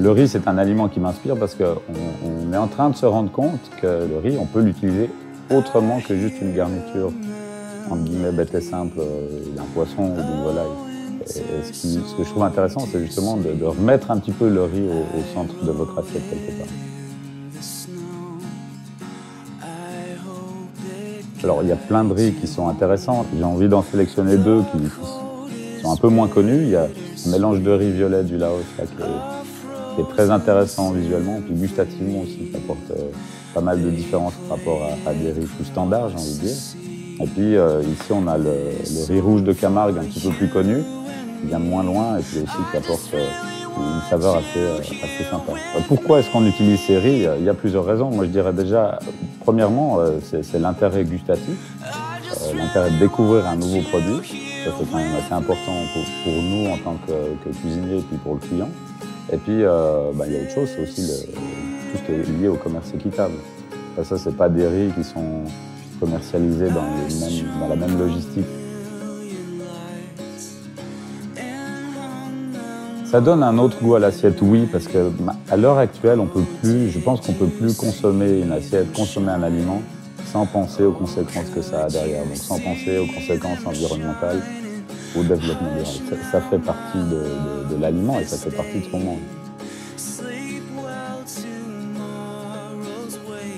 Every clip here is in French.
Le riz, c'est un aliment qui m'inspire parce qu'on est en train de se rendre compte que le riz, on peut l'utiliser autrement que juste une garniture, entre guillemets, bête et simple, d'un poisson ou d'une volaille. Et ce que je trouve intéressant, c'est justement de remettre un petit peu le riz au centre de votre assiette quelque part. Alors, il y a plein de riz qui sont intéressants. J'ai envie d'en sélectionner deux qui sont un peu moins connus. Il y a un mélange de riz violet du Laos là, qui est très intéressant visuellement, puis gustativement aussi, qui apporte pas mal de différences par rapport à des riz plus standards, j'ai envie de dire. Et puis ici, on a le riz rouge de Camargue, un petit peu plus connu, qui vient de moins loin, et puis aussi qui apporte une saveur assez sympa. Pourquoi est-ce qu'on utilise ces riz? Il y a plusieurs raisons. Moi, je dirais déjà, premièrement, c'est l'intérêt gustatif, l'intérêt de découvrir un nouveau produit. Ça, c'est quand même assez important pour nous en tant que cuisiniers et puis pour le client. Et puis, il y a autre chose, c'est aussi tout ce qui est lié au commerce équitable. Ça, c'est pas des riz qui sont commercialisés dans la même logistique. Ça donne un autre goût à l'assiette, oui, parce qu'à l'heure actuelle, je pense qu'on peut plus consommer une assiette, consommer un aliment sans penser aux conséquences que ça a derrière, donc sans penser aux conséquences environnementales, au développement durable. Ça fait partie de l'aliment et ça fait partie de ce qu'on mange.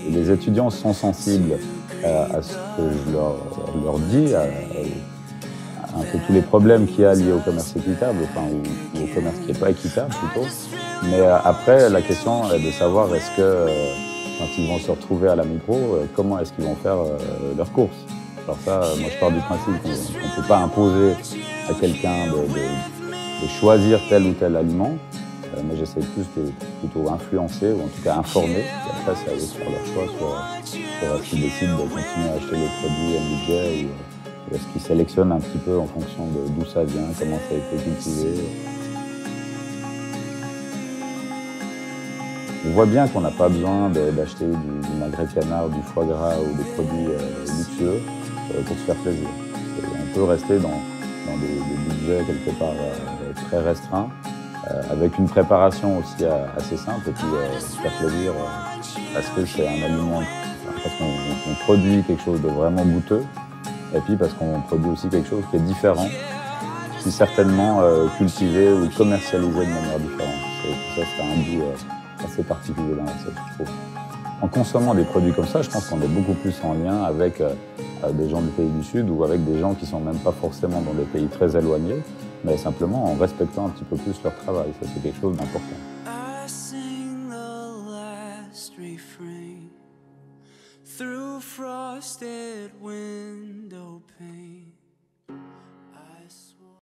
Et les étudiants sont sensibles à ce que je leur dis, un peu tous les problèmes qu'il y a liés au commerce équitable, ou au commerce qui n'est pas équitable plutôt. Mais après, la question est de savoir est-ce que, quand ils vont se retrouver à la micro, comment est-ce qu'ils vont faire leurs courses. Alors ça, moi je pars du principe qu'on ne peut pas imposer à quelqu'un de choisir tel ou tel aliment, mais j'essaie plus de plutôt influencer, ou en tout cas informer, et après c'est à eux de faire leur choix sur est-ce qu'ils décident de continuer à acheter les produits à budget ou est-ce qu'ils sélectionnent un petit peu en fonction d'où ça vient, comment ça a été cultivé. On voit bien qu'on n'a pas besoin d'acheter du magret de canard, du foie gras ou des produits luxueux pour se faire plaisir. On peut rester dans des budgets quelque part très restreints, avec une préparation aussi assez simple, et puis se faire plaisir parce que c'est un aliment, parce qu'on produit quelque chose de vraiment goûteux, et puis parce qu'on produit aussi quelque chose qui est différent, qui est certainement cultivé ou commercialisé de manière différente. Et ça, c'est un goût assez particulier dans l'assiette, je trouve. En consommant des produits comme ça, je pense qu'on est beaucoup plus en lien avec des gens du pays du Sud ou avec des gens qui ne sont même pas forcément dans des pays très éloignés, mais simplement en respectant un petit peu plus leur travail. Ça, c'est quelque chose d'important. Through frosted wind